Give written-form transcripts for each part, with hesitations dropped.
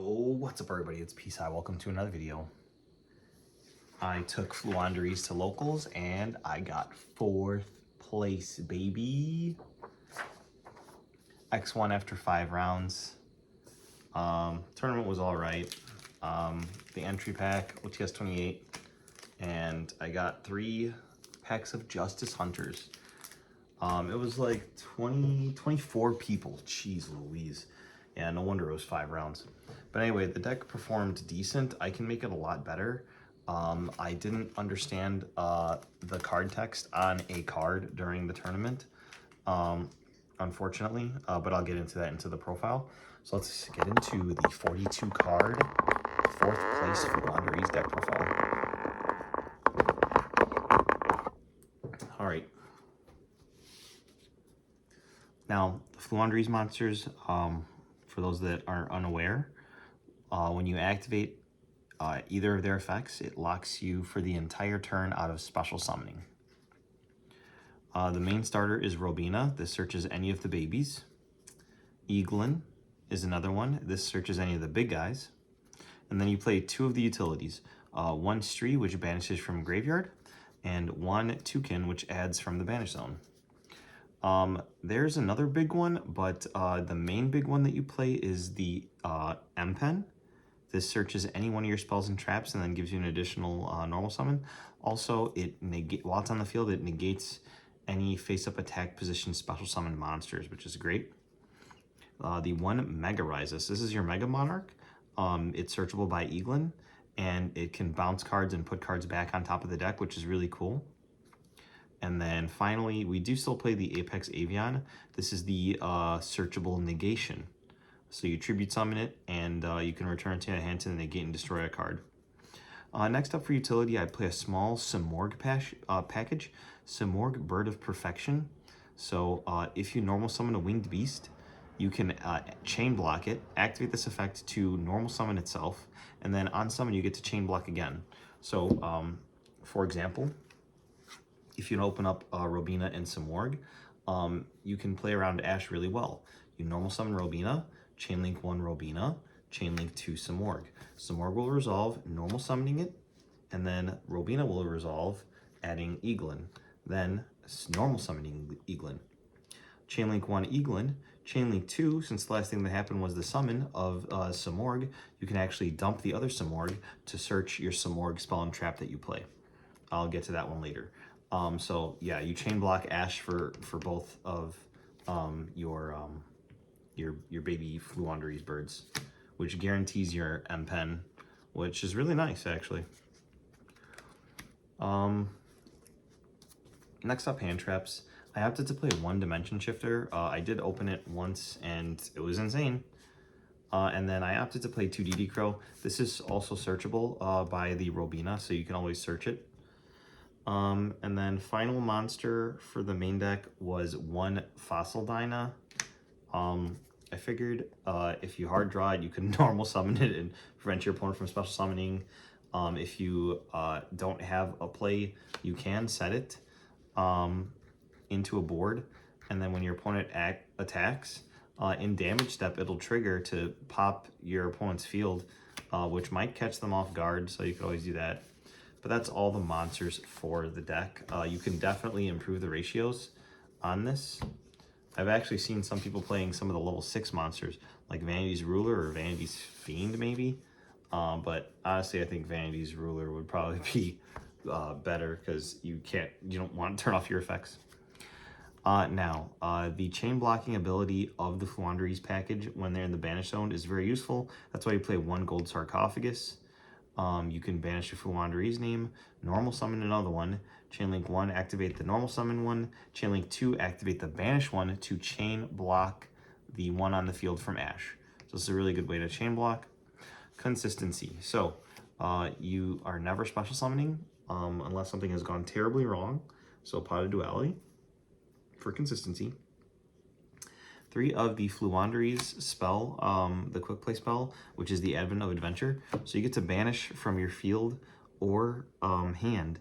What's up everybody, it's Peace High. Welcome to another video. I took Floowandereeze to locals and I got 4th place, baby. X1 after 5 rounds. Tournament was alright. The entry pack, OTS 28, and I got 3 packs of Justice Hunters. It was like 24 people. Jeez Louise. Yeah, no wonder it was 5 rounds. But anyway, the deck performed decent. I can make it a lot better. I didn't understand the card text on a card during the tournament, unfortunately, but I'll get into that into the profile. So let's get into the 42 card, 4th place Floowandereeze deck profile. All right. Now, Floowandereeze monsters, for those that are unaware, when you activate either of their effects, it locks you for the entire turn out of special summoning. The main starter is Robina. This searches any of the babies. Eaglin is another one. This searches any of the big guys. And then you play 2 of the utilities. 1 Stree, which banishes from graveyard, and 1 Toucan, which adds from the banish zone. There's another big one, but the main big one that you play is the M-Pen. This searches any one of your spells and traps and then gives you an additional normal summon. Also, while it's on the field, it negates any face-up attack position special summon monsters, which is great. The 1 Mega Rises. This is your Mega Monarch. It's searchable by Eaglin, and it can bounce cards and put cards back on top of the deck, which is really cool. And then finally, we do still play the Apex Avian. This is the searchable negation. So you tribute summon it, and you can return it to your hand to negate and destroy a card. Next up for utility, I play a small Simorgh package, Simorgh Bird of Perfection. So if you normal summon a winged beast, you can chain block it, activate this effect to normal summon itself, and then on summon you get to chain block again. So for example, if you open up Robina and Simorgh, you can play around Ash really well. You normal summon Robina, chainlink 1 Robina, chainlink 2 Simorgh. Simorgh will resolve, normal summoning it, and then Robina will resolve, adding Eaglin. Then normal summoning Eaglin. Chainlink 1 Eaglin, chainlink 2, since the last thing that happened was the summon of Simorgh, you can actually dump the other Simorgh to search your Simorgh spell and trap that you play. I'll get to that one later. So yeah, you chain block Ash for both of your baby Floowandereeze birds, which guarantees your M-Pen, which is really nice actually. Next up, hand traps. I opted to play 1 Dimension Shifter. I did open it once and it was insane. And then I opted to play 2 DD Crow. This is also searchable by the Robina, so you can always search it. And then final monster for the main deck was 1 Fossil Dyna. I figured if you hard draw it, you can normal summon it and prevent your opponent from special summoning. If you don't have a play, you can set it into a board, and then when your opponent attacks, in damage step, it'll trigger to pop your opponent's field, which might catch them off guard, so you could always do that. But that's all the monsters for the deck. You can definitely improve the ratios on this. I've actually seen some people playing some of the level 6 monsters, like Vanity's Ruler or Vanity's Fiend, maybe. But honestly, I think Vanity's Ruler would probably be better because you don't want to turn off your effects. Now, the chain blocking ability of the Floowandereeze package when they're in the banish zone is very useful. That's why you play 1 Gold Sarcophagus. You can banish your Floowandereeze name, normal summon another one, chainlink 1, activate the normal summon one, chainlink 2, activate the banish one to chain block the one on the field from Ash. So this is a really good way to chain block. Consistency. So you are never special summoning unless something has gone terribly wrong. So Pot of Duality for consistency. 3 of the Floowandereeze spell, the quick play spell, which is the Advent of Adventure. So you get to banish from your field or hand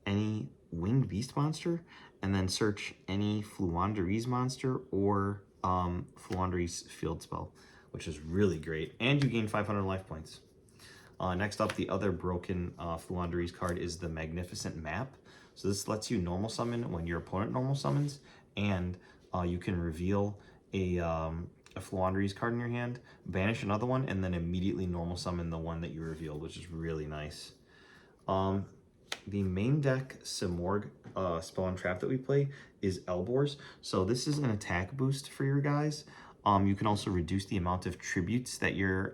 any winged beast monster, and then search any Floowandereeze monster or Floowandereeze field spell. which is really great. And you gain 500 life points. Next up, the other broken Floowandereeze card is the Magnificent Map. So this lets you normal summon when your opponent normal summons, and you can reveal a Floowandereeze card in your hand, banish another one, and then immediately normal summon the one that you revealed, which is really nice. The main deck Simorg spell and trap that we play is Elborz. So this is an attack boost for your guys. You can also reduce the amount of tributes that your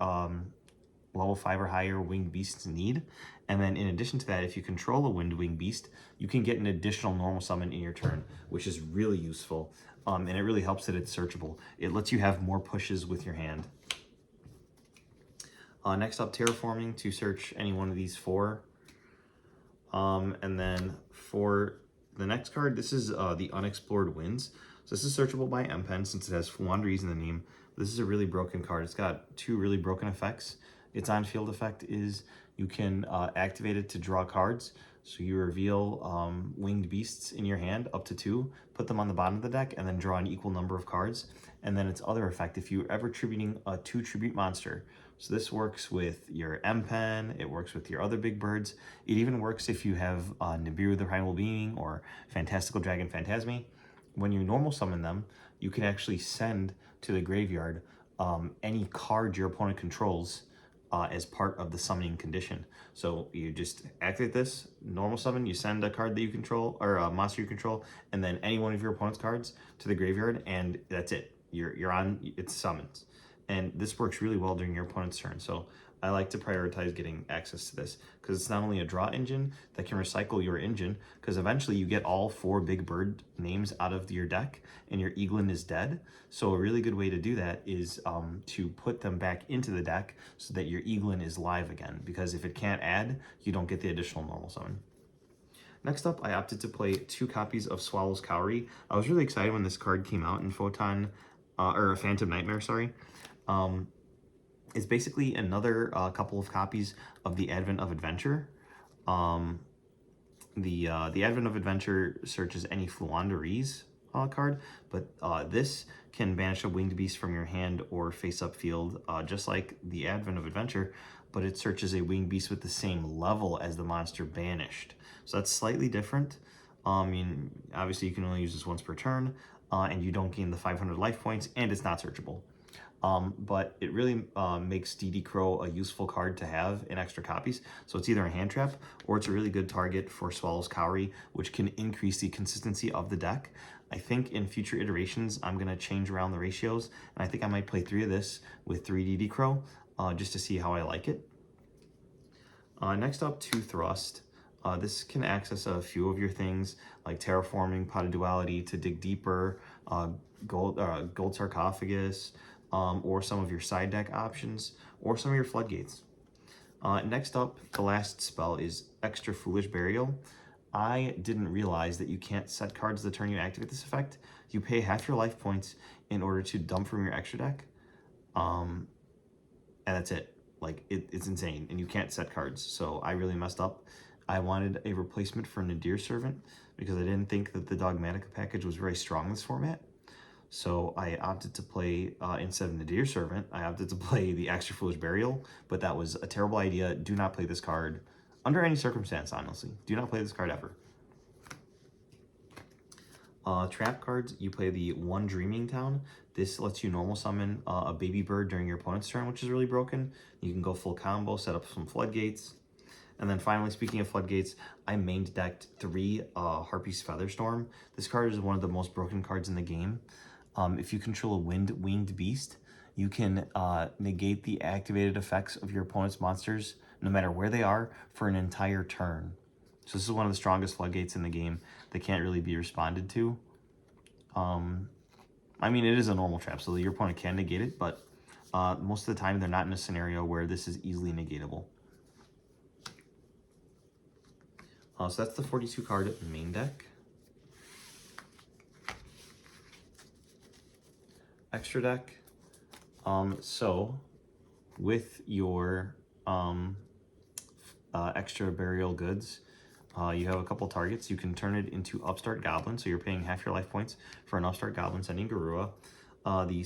level 5 or higher winged beasts need. And then in addition to that, if you control a winged beast, you can get an additional normal summon in your turn, which is really useful. And it really helps that it's searchable. It lets you have more pushes with your hand. Next up, Terraforming to search any one of these 4. And then for the next card, this is the Unexplored Winds. So this is searchable by MPen since it has Floowandereeze in the name. This is a really broken card. It's got 2 really broken effects. Its on-field effect is you can activate it to draw cards. So you reveal winged beasts in your hand, up to 2, put them on the bottom of the deck, and then draw an equal number of cards. And then its other effect, if you're ever tributing a 2 tribute monster, so this works with your MPen, it works with your other big birds. It even works if you have Nibiru the Primal Being or Fantastical Dragon Phantasme. When you normal summon them, you can actually send to the graveyard any card your opponent controls as part of the summoning condition. So you just activate this, normal summon, you send a card that you control, or a monster you control, and then any one of your opponent's cards to the graveyard, and that's it. You're on, it's summoned. And this works really well during your opponent's turn. So I like to prioritize getting access to this because it's not only a draw engine that can recycle your engine, because eventually you get all 4 big bird names out of your deck and your Eaglin is dead. So a really good way to do that is to put them back into the deck so that your Eaglin is live again, because if it can't add, you don't get the additional normal summon. Next up, I opted to play 2 copies of Swallow's Cowrie. I was really excited when this card came out in Phantom Nightmare, sorry. It's basically another couple of copies of the Advent of Adventure. The Advent of Adventure searches any Floowandereeze card, but this can banish a winged beast from your hand or face-up field, just like the Advent of Adventure, but it searches a winged beast with the same level as the monster banished. So that's slightly different. I mean, obviously you can only use this once per turn, and you don't gain the 500 life points, and it's not searchable. But it really makes DD Crow a useful card to have in extra copies. So it's either a hand trap or it's a really good target for Swallow's Cowrie, which can increase the consistency of the deck. I think in future iterations, I'm going to change around the ratios. And I think I might play 3 of this with 3 DD Crow just to see how I like it. Next up, 2 Thrust. This can access a few of your things like Terraforming, Pot of Duality to dig deeper, Gold Sarcophagus, or some of your side deck options, or some of your floodgates. Next up, the last spell is Extra Foolish Burial. I didn't realize that you can't set cards the turn you activate this effect. You pay half your life points in order to dump from your extra deck. And that's it. Like, it's insane, and you can't set cards, so I really messed up. I wanted a replacement for Nadir Servant because I didn't think that the Dogmatica package was very strong in this format. So I opted to play, instead of Nadir Servant, I opted to play the Extra Foolish Burial, but that was a terrible idea. Do not play this card under any circumstance, honestly. Do not play this card ever. Trap cards, you play the 1 Dreaming Town. This lets you normal summon a baby bird during your opponent's turn, which is really broken. You can go full combo, set up some floodgates. And then finally, speaking of floodgates, I main decked 3 Harpy's Featherstorm. This card is one of the most broken cards in the game. If you control a winged beast, you can negate the activated effects of your opponent's monsters, no matter where they are, for an entire turn. So this is one of the strongest floodgates in the game that can't really be responded to. I mean, it is a normal trap, so your opponent can negate it, but most of the time they're not in a scenario where this is easily negatable. So that's the 42 card main deck. Extra deck. So with your extra burial goods, you have a couple targets. You can turn it into Upstart Goblin, so you're paying half your life points for an Upstart Goblin sending Garua. the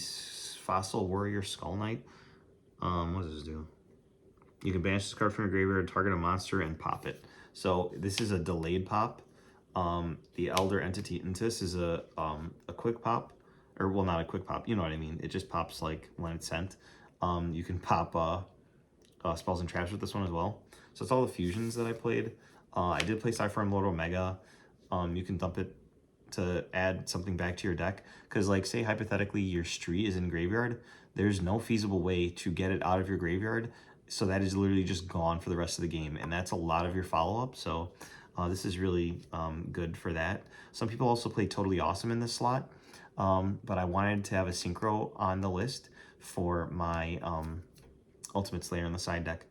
Fossil Warrior Skull Knight. What does this do? You can banish this card from your graveyard, target a monster, and pop it. So this is a delayed pop. The Elder Entity Intis is a quick pop, or well, not a quick pop. You know what I mean? It just pops like when it's sent. You can pop spells and traps with this one as well. So it's all the fusions that I played. I did play Cypher Lord Omega. You can dump it to add something back to your deck, because like say hypothetically your street is in graveyard, there's no feasible way to get it out of your graveyard, so that is literally just gone for the rest of the game, and that's a lot of your follow-up. So this is really good for that. Some people also play Totally Awesome in this slot, but I wanted to have a synchro on the list for my Ultimate Slayer on the side deck.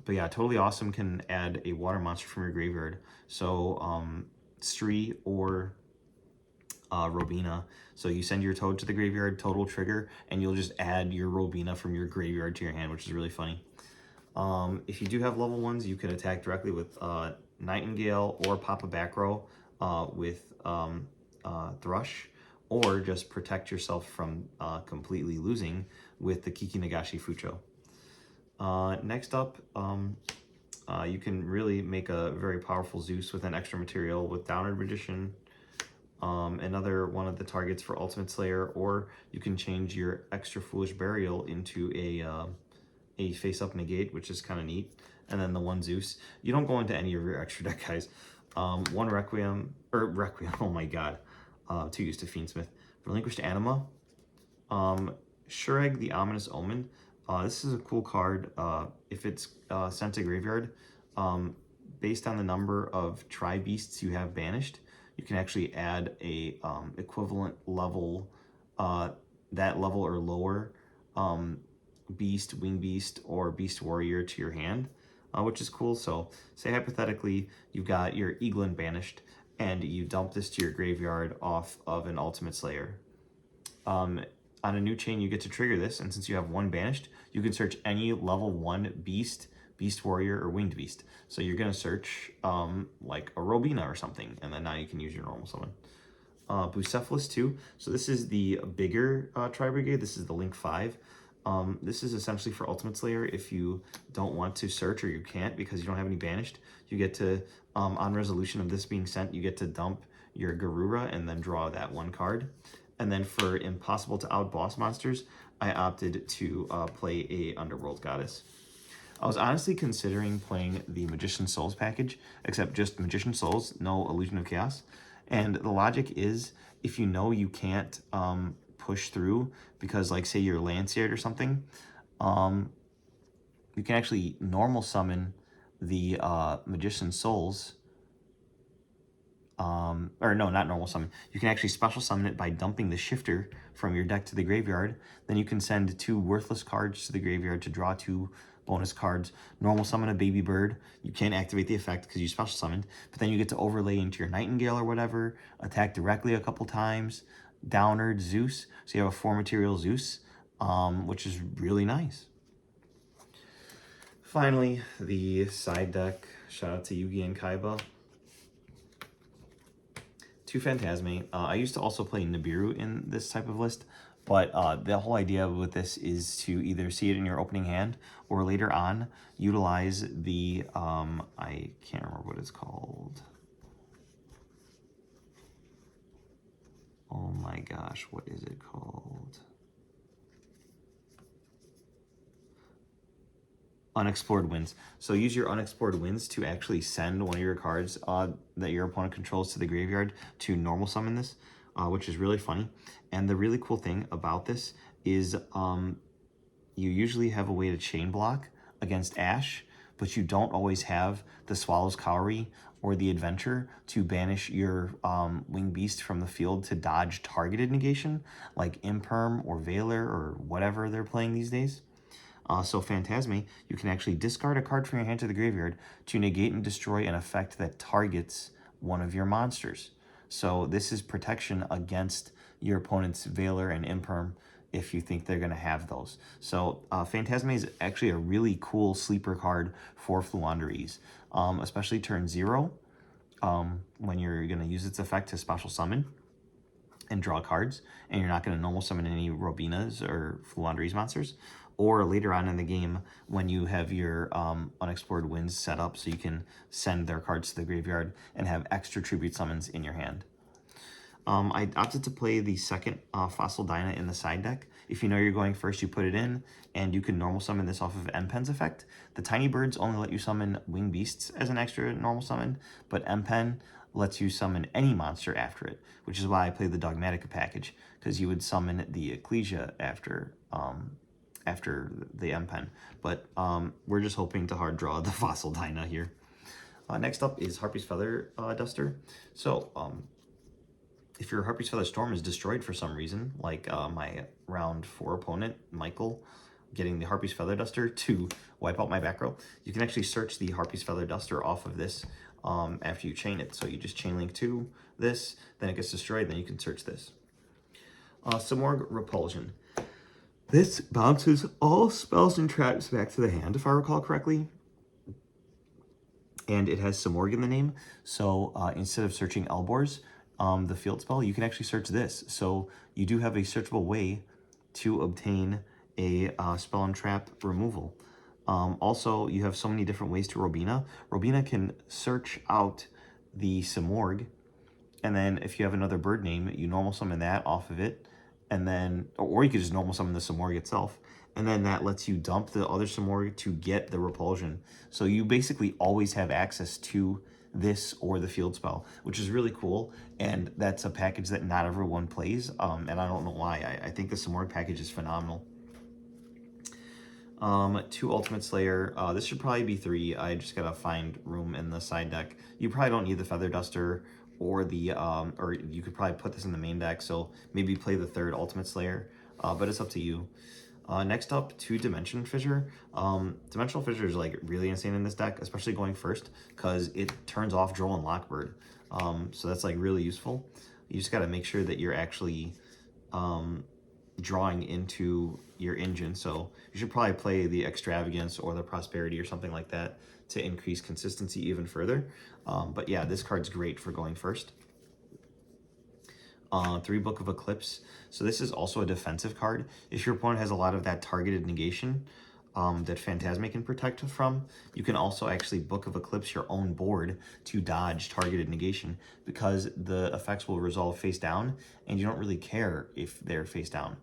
But yeah, Totally Awesome can add a water monster from your graveyard. So Stree or Robina. So you send your Toad to the graveyard, Toad will trigger, and you'll just add your Robina from your graveyard to your hand, which is really funny. If you do have level 1s, you can attack directly with Nightingale or pop a back row with Thrush, or just protect yourself from completely losing with the Kiki Nagashi Fucho. Next up, you can really make a very powerful Zeus with an extra material with Downward Magician, another one of the targets for Ultimate Slayer, or you can change your extra Foolish Burial into a face-up negate, which is kind of neat, and then the one Zeus. You don't go into any of your extra deck, guys. One Requiem, oh my god, too used to Fiendsmith. Relinquished Anima. Shureg the Ominous Omen. This is a cool card. If it's sent to graveyard, based on the number of Tri-Beasts you have banished, you can actually add a equivalent level, that level or lower, Beast, Wing Beast, or Beast Warrior to your hand, which is cool. So say hypothetically you've got your Eaglin banished, and you dump this to your graveyard off of an Ultimate Slayer. On a new chain, you get to trigger this, and since you have one banished, you can search any level 1 Beast, Beast Warrior, or Winged Beast. So you're going to search like a Robina or something, and then now you can use your normal summon. Bucephalus 2. So this is the bigger Tri-Brigade. This is the Link 5. This is essentially for Ultimate Slayer. If you don't want to search, or you can't because you don't have any banished, you get to, on resolution of this being sent, you get to dump your Garura and then draw that one card. And then for impossible to outboss monsters, I opted to play a Underworld Goddess. I was honestly considering playing the Magician Souls package, except just Magician Souls, no Illusion of Chaos. And the logic is, if you know you can't push through because, like, say you're Lancier or something, you can actually normal summon the Magician Souls. Or no, not normal summon. You can actually special summon it by dumping the Shifter from your deck to the graveyard. Then you can send 2 worthless cards to the graveyard to draw 2 bonus cards. Normal summon a Baby Bird. You can't activate the effect because you special summoned, but then you get to overlay into your Nightingale or whatever, attack directly a couple times, Downward Zeus. So you have a 4 material Zeus, which is really nice. Finally, the side deck. Shout out to Yugi and Kaiba. 2 Phantasme. I used to also play Nibiru in this type of list, but the whole idea with this is to either see it in your opening hand or later on utilize the, I can't remember what it's called. Oh my gosh, what is it called? Unexplored Winds. So use your Unexplored Winds to actually send one of your cards that your opponent controls to the graveyard to normal summon this, which is really funny. And the really cool thing about this is you usually have a way to chain block against Ash, but you don't always have the Swallow's Cowrie or the Adventure to banish your Winged Beast from the field to dodge targeted negation, like Imperm or Veiler or whatever they're playing these days. So Phantasme, you can actually discard a card from your hand to the graveyard to negate and destroy an effect that targets one of your monsters. So this is protection against your opponent's Veiler and Imperm if you think they're going to have those. So Phantasme is actually a really cool sleeper card for Floowandereeze, especially turn 0 when you're going to use its effect to special summon. and draw cards, and you're not going to normal summon any Robinas or Floowandereeze monsters. Or later on in the game, when you have your unexplored winds set up so you can send their cards to the graveyard and have extra tribute summons in your hand. I opted to play the second Fossil Dyna in the side deck. If you know you're going first, you put it in, and you can normal summon this off of M-Pen's effect. The Tiny Birds only let you summon Winged Beasts as an extra normal summon, but M-Pen lets you summon any monster after it, which is why I played the Dogmatica package, because you would summon the Ecclesia after the M-Pen. But we're just hoping to hard draw the Fossil Dyna here. Next up is Harpy's Feather Duster. So, if your Harpy's Feather Storm is destroyed for some reason, like my round 4 opponent, Michael, getting the Harpy's Feather Duster to wipe out my back row, you can actually search the Harpy's Feather Duster off of this after you chain it. So you just chain link to this, then it gets destroyed, then you can search this. Some more Repulsion. This bounces all spells and traps back to the hand, if I recall correctly. And it has Simorg in the name, so instead of searching Elborz, the field spell, you can actually search this. So you do have a searchable way to obtain a spell and trap removal. Also, you have so many different ways to Robina. Robina can search out the Simorg, and then if you have another bird name, you normal summon that off of it, and then, or you could just normal summon the Simorg itself, and then that lets you dump the other Simorg to get the Repulsion. So you basically always have access to this or the field spell, which is really cool, and that's a package that not everyone plays, and I don't know why. I think the Simorg package is phenomenal. 2 Ultimate Slayer. This should probably be 3. I just gotta find room in the side deck. You probably don't need the Feather Duster or the, or you could probably put this in the main deck, so maybe play the 3rd Ultimate Slayer, but it's up to you. Next up, 2 Dimension Fissure. Dimensional Fissure is like really insane in this deck, especially going first, because it turns off Droll and Lockbird. So that's like really useful. You just gotta make sure that you're actually drawing into your engine. So you should probably play the Extravagance or the Prosperity or something like that to increase consistency even further. But yeah, this card's great for going first. 3 Book of Eclipse. So this is also a defensive card. If your opponent has a lot of that targeted negation that Phantasma can protect from, you can also actually Book of Eclipse your own board to dodge targeted negation, because the effects will resolve face down, and you don't really care if they're face down.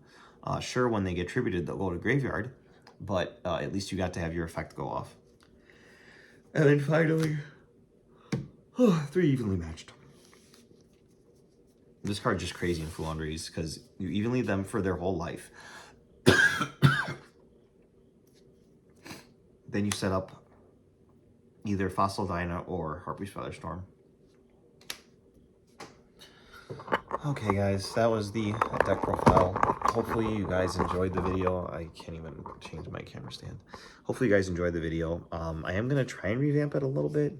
Sure, when they get tributed, they'll go to graveyard, but at least you got to have your effect go off. And then finally, 3 Evenly Matched. This card's just crazy in Floowandereeze because you evenly them for their whole life. Then you set up either Fossil Dyna or Harpy's Feather Storm. Okay, guys, that was the deck profile. Hopefully you guys enjoyed the video. I can't even change my camera stand. Hopefully you guys enjoyed the video. I am going to try and revamp it a little bit.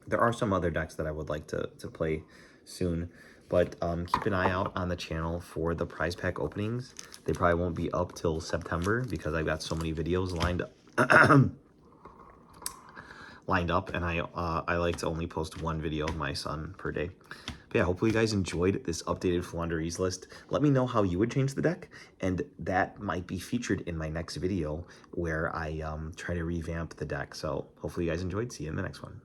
There are some other decks that I would like to play soon. But keep an eye out on the channel for the prize pack openings. They probably won't be up till September because I've got so many videos lined up, and I like to only post 1 video of my son per day. But yeah, hopefully you guys enjoyed this updated Floowandereeze list. Let me know how you would change the deck, and that might be featured in my next video where I try to revamp the deck. So hopefully you guys enjoyed. See you in the next one.